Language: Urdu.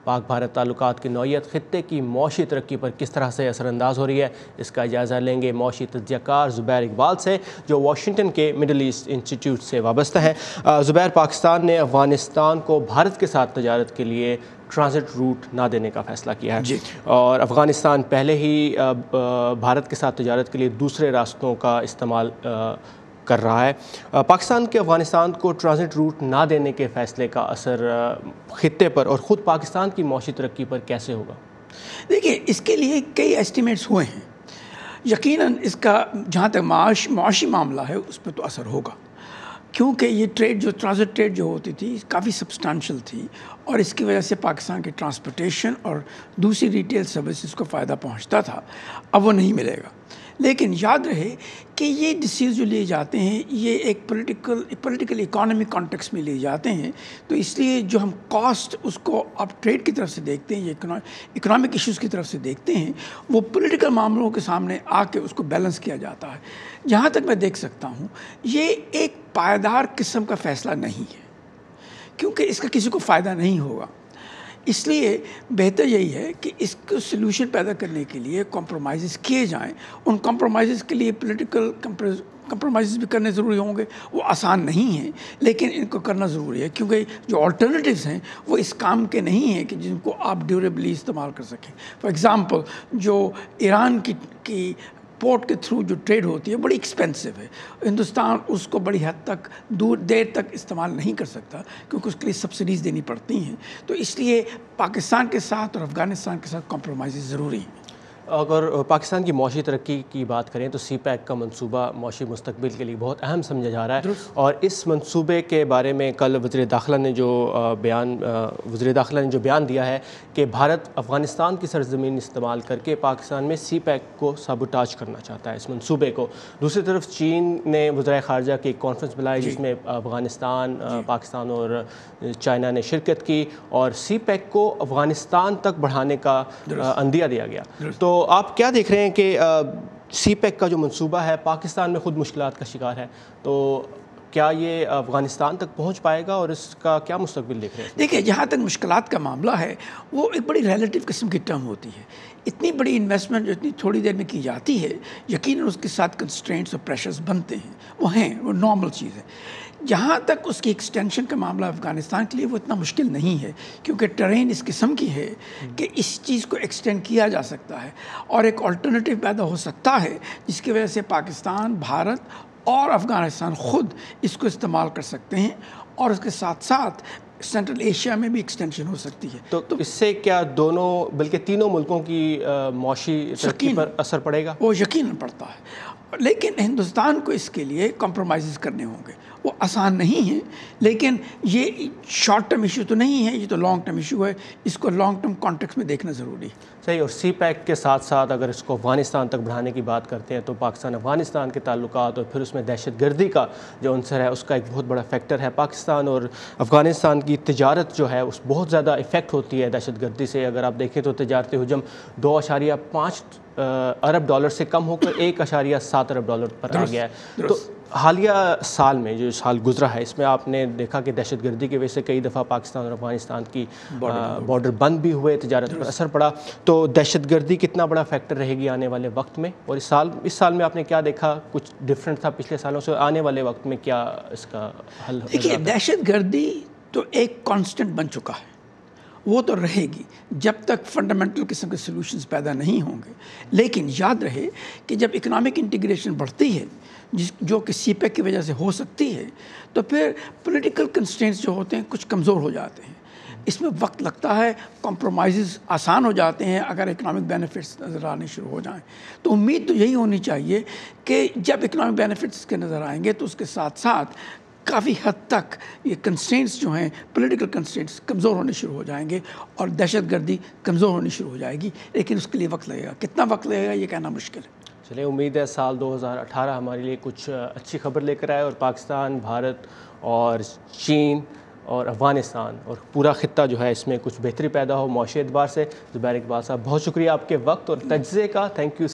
پاک بھارت تعلقات کی نوعیت خطے کی معاشی ترقی پر کس طرح سے اثر انداز ہو رہی ہے، اس کا جائزہ لیں گے معاشی تجزیہ کار زبیر اقبال سے، جو واشنگٹن کے مڈل ایسٹ انسٹیٹیوٹ سے وابستہ ہیں۔ زبیر، پاکستان نے افغانستان کو بھارت کے ساتھ تجارت کے لیے ٹرانزٹ روٹ نہ دینے کا فیصلہ کیا ہے، اور افغانستان پہلے ہی بھارت کے ساتھ تجارت کے لیے دوسرے راستوں کا استعمال کر رہا ہے۔ پاکستان کے افغانستان کو ٹرانزٹ روٹ نہ دینے کے فیصلے کا اثر خطے پر اور خود پاکستان کی معاشی ترقی پر کیسے ہوگا؟ دیکھیے، اس کے لیے کئی ایسٹیمیٹس ہوئے ہیں۔ یقیناً اس کا جہاں تک معاشی معاملہ ہے اس پہ تو اثر ہوگا، کیونکہ یہ ٹریڈ جو ٹرانزٹ ٹریڈ جو ہوتی تھی کافی سبسٹانشل تھی، اور اس کی وجہ سے پاکستان کی ٹرانسپورٹیشن اور دوسری ریٹیل سروسز کو فائدہ پہنچتا تھا۔ اب وہ نہیں ملے گا، لیکن یاد رہے کہ یہ ڈیسیز جو لیے جاتے ہیں یہ ایک پولیٹیکل اکانومی کانٹیکس میں لیے جاتے ہیں، تو اس لیے جو ہم کاسٹ اس کو آپ ٹریڈ کی طرف سے دیکھتے ہیں، یہ اکنامک ایشوز کی طرف سے دیکھتے ہیں، وہ پولیٹیکل معاملوں کے سامنے آ کے اس کو بیلنس کیا جاتا ہے۔ جہاں تک میں دیکھ سکتا ہوں یہ ایک پائیدار قسم کا فیصلہ نہیں ہے، کیونکہ اس کا کسی کو فائدہ نہیں ہوگا۔ اس لیے بہتر یہی ہے کہ اس کو سلوشن پیدا کرنے کے لیے کمپرومائزز کیے جائیں۔ ان کمپرومائزز کے لیے پولیٹیکل کمپرومائزز بھی کرنے ضروری ہوں گے، وہ آسان نہیں ہیں، لیکن ان کو کرنا ضروری ہے، کیونکہ جو آلٹرنیٹیوز ہیں وہ اس کام کے نہیں ہیں کہ جن کو آپ ڈیوریبلی استعمال کر سکیں۔ فار ایگزامپل، جو ایران کی پورٹ کے تھرو جو ٹریڈ ہوتی ہے بڑی ایکسپینسو ہے، ہندوستان اس کو بڑی حد تک دیر تک استعمال نہیں کر سکتا، کیونکہ اس کے لیے سبسڈیز دینی پڑتی ہیں۔ تو اس لیے پاکستان کے ساتھ اور افغانستان کے ساتھ کمپرومائزز ضروری ہیں۔ اگر پاکستان کی معاشی ترقی کی بات کریں تو سی پیک کا منصوبہ معاشی مستقبل کے لیے بہت اہم سمجھا جا رہا ہے، اور اس منصوبے کے بارے میں کل وزیر داخلہ نے جو بیان دیا ہے کہ بھارت افغانستان کی سرزمین استعمال کر کے پاکستان میں سی پیک کو سابوٹاج کرنا چاہتا ہے، اس منصوبے کو۔ دوسری طرف چین نے وزرائے خارجہ کی ایک کانفرنس بلائی جس میں افغانستان، پاکستان اور چائنا نے شرکت کی، اور سی پیک کو افغانستان تک بڑھانے کا عندیہ دیا گیا۔ تو آپ کیا دیکھ رہے ہیں کہ سی پیک کا جو منصوبہ ہے پاکستان میں خود مشکلات کا شکار ہے، تو کیا یہ افغانستان تک پہنچ پائے گا، اور اس کا کیا مستقبل دیکھ رہے ہیں؟ دیکھیں، جہاں تک مشکلات کا معاملہ ہے وہ ایک بڑی ریلیٹیو قسم کی ٹرم ہوتی ہے۔ اتنی بڑی انویسٹمنٹ جو اتنی تھوڑی دیر میں کی جاتی ہے، یقیناً اس کے ساتھ کنسٹرینٹس اور پریشرز بنتے ہیں، وہ نارمل چیز ہے۔ جہاں تک اس کی ایکسٹینشن کا معاملہ افغانستان کے لیے وہ اتنا مشکل نہیں ہے، کیونکہ ٹرین اس قسم کی ہے کہ اس چیز کو ایکسٹینڈ کیا جا سکتا ہے، اور ایک آلٹرنیٹیو پیدا ہو سکتا ہے جس کی وجہ سے پاکستان، بھارت اور افغانستان خود اس کو استعمال کر سکتے ہیں، اور اس کے ساتھ ساتھ سینٹرل ایشیا میں بھی ایکسٹینشن ہو سکتی ہے۔ تو اس سے کیا دونوں بلکہ تینوں ملکوں کی معاشی ترقی پر اثر پڑے گا؟ وہ یقیناً پڑتا ہے، لیکن ہندوستان کو اس کے لیے کمپرومائزز کرنے ہوں گے۔ وہ آسان نہیں ہیں، لیکن یہ شارٹ ٹرم ایشو تو نہیں ہے، یہ تو لانگ ٹرم ایشو ہے، اس کو لانگ ٹرم کانٹیکس میں دیکھنا ضروری ہے۔ صحیح، اور سی پیک کے ساتھ ساتھ اگر اس کو افغانستان تک بڑھانے کی بات کرتے ہیں تو پاکستان افغانستان کے تعلقات اور پھر اس میں دہشت گردی کا جو عنصر ہے اس کا ایک بہت بڑا فیکٹر ہے۔ پاکستان اور افغانستان کی تجارت جو ہے اس بہت زیادہ افیکٹ ہوتی ہے دہشت گردی سے۔ اگر آپ دیکھیں تو تجارتی حجم 2.5 ارب ڈالر سے کم ہو کر 1.7 ارب ڈالر پر آ گیا ہے۔ تو حالیہ سال میں جو سال گزرا ہے اس میں آپ نے دیکھا کہ دہشت گردی کی وجہ سے کئی دفعہ پاکستان اور افغانستان کی بارڈر بند بھی ہوئے، تجارت پر اثر پڑا۔ تو دہشت گردی کتنا بڑا فیکٹر رہے گی آنے والے وقت میں، اور اس سال میں آپ نے کیا دیکھا؟ کچھ ڈفرینٹ تھا پچھلے سالوں سے، آنے والے وقت میں کیا اس کا حل؟ دیکھیے، دہشت گردی تو ایک کانسٹنٹ بن چکا ہے، وہ تو رہے گی جب تک فنڈامنٹل قسم کے سلوشنز پیدا نہیں ہوں گے۔ لیکن یاد رہے کہ جب اکنامک انٹیگریشن بڑھتی ہے، جو کہ سی پیک کی وجہ سے ہو سکتی ہے، تو پھر پولیٹیکل کنسٹرینٹس جو ہوتے ہیں کچھ کمزور ہو جاتے ہیں، اس میں وقت لگتا ہے، کمپرومائزز آسان ہو جاتے ہیں اگر اکنامک بینیفٹس نظر آنے شروع ہو جائیں۔ تو امید تو یہی ہونی چاہیے کہ جب اکنامک بینیفٹس کے نظر آئیں گے تو اس کے ساتھ ساتھ کافی حد تک یہ کنسٹرینٹس جو ہیں، پولیٹیکل کنسٹرینٹس کمزور ہونے شروع ہو جائیں گے، اور دہشت گردی کمزور ہونی شروع ہو جائے گی، لیکن اس کے لیے وقت لگے گا۔ کتنا وقت لگے گا یہ کہنا مشکل ہے۔ چلیں، امید ہے سال 2018 ہمارے لیے کچھ اچھی خبر لے کر آئے، اور پاکستان، بھارت اور چین اور افغانستان اور پورا خطہ جو ہے اس میں کچھ بہتری پیدا ہو معاشی اعتبار سے۔ زبیر اقبال صاحب، بہت شکریہ آپ کے وقت اور تجزیے کا، تھینک یو۔